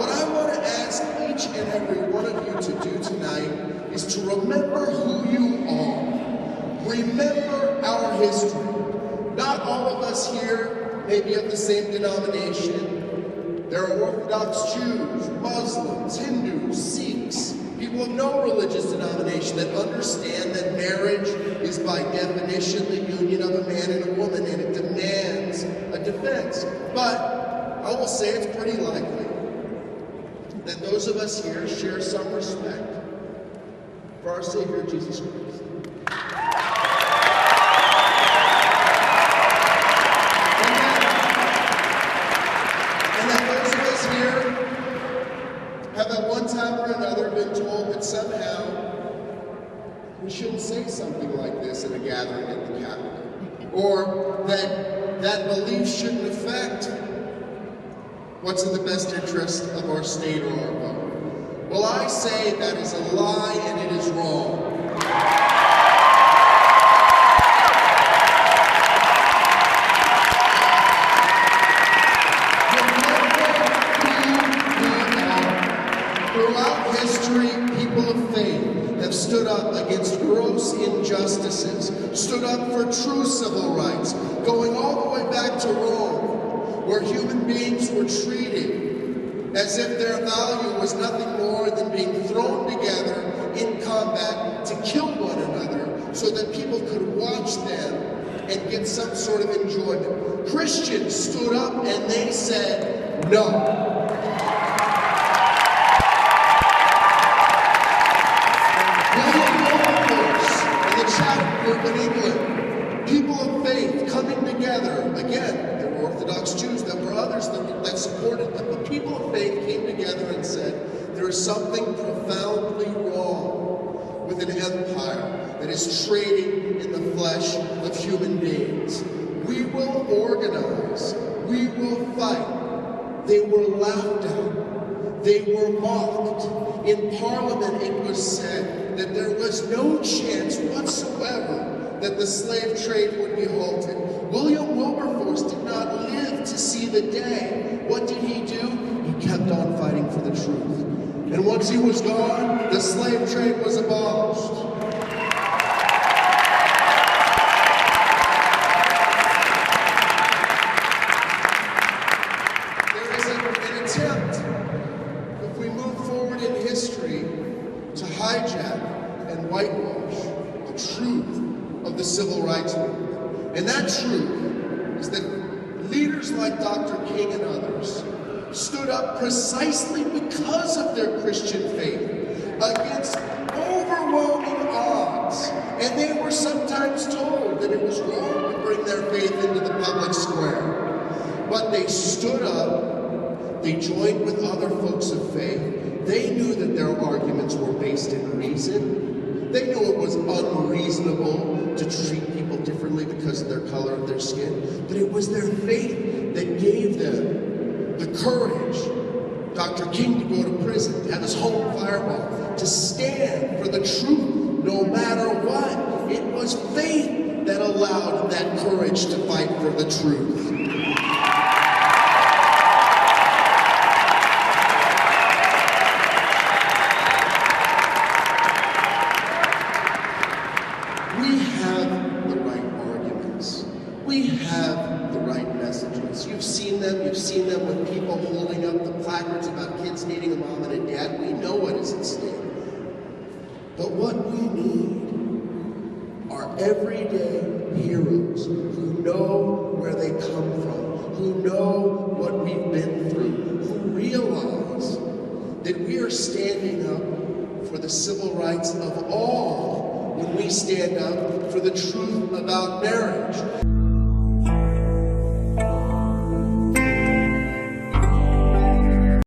What I want to ask each and every one of you to do tonight is to remember who you are. Remember our history. Not all of us here may be of the same denomination. There are Orthodox Jews, Muslims, Hindus, Sikhs, people of no religious denomination that understand that marriage is by definition the union of a man and a woman, and it demands a defense. But I will say it's pretty likely that those of us here share some respect for our Savior Jesus Christ. And that those of us here have at one time or another been told that somehow we shouldn't say something like this in a gathering at the Capitol, or that belief shouldn't affect what's in the best interest of our state or our vote. Well, I say that is a lie and it is wrong. Throughout history, people of faith have stood up against gross injustices, stood up for true civil rights, going all the way back to Rome, where human beings were treated as if their value was nothing more than being thrown together in combat to kill one another so that people could watch them and get some sort of enjoyment. Christians stood up and they said, no. In England, people of faith coming together, again, there were Orthodox Jews, there were others that supported them, but people of faith came together and said, there is something profoundly wrong with an empire that is trading in the flesh of human beings. We will organize, we will fight. They were laughed at, they were mocked. In Parliament, it was said that there was no chance whatsoever that the slave trade would be halted. William Wilberforce did not live to see the day. What did he do? He kept on fighting for the truth. And once he was gone, the slave trade was abolished. There is an attempt, if we move forward in history, to hijack and whitewash the truth of the civil rights movement. And that truth is that leaders like Dr. King and others stood up precisely because of their Christian faith against overwhelming odds. And they were sometimes told that it was wrong to bring their faith into the public square. But they stood up, they joined with other folks of faith. They knew that their arguments were based in reason. They knew it was unreasonable to treat people differently because of their color of their skin. But it was their faith that gave them the courage, Dr. King to go to prison, to have his home firebombed, to stand for the truth no matter what. It was faith that allowed that courage to fight for the truth. We have the right arguments. We have the right messages. You've seen them with people holding up the placards about kids needing a mom and a dad. We know what is at stake. But what we need are everyday heroes who know where they come from, who know what we've been through, who realize that we are standing up for the civil rights of all when we stand up for the truth about marriage.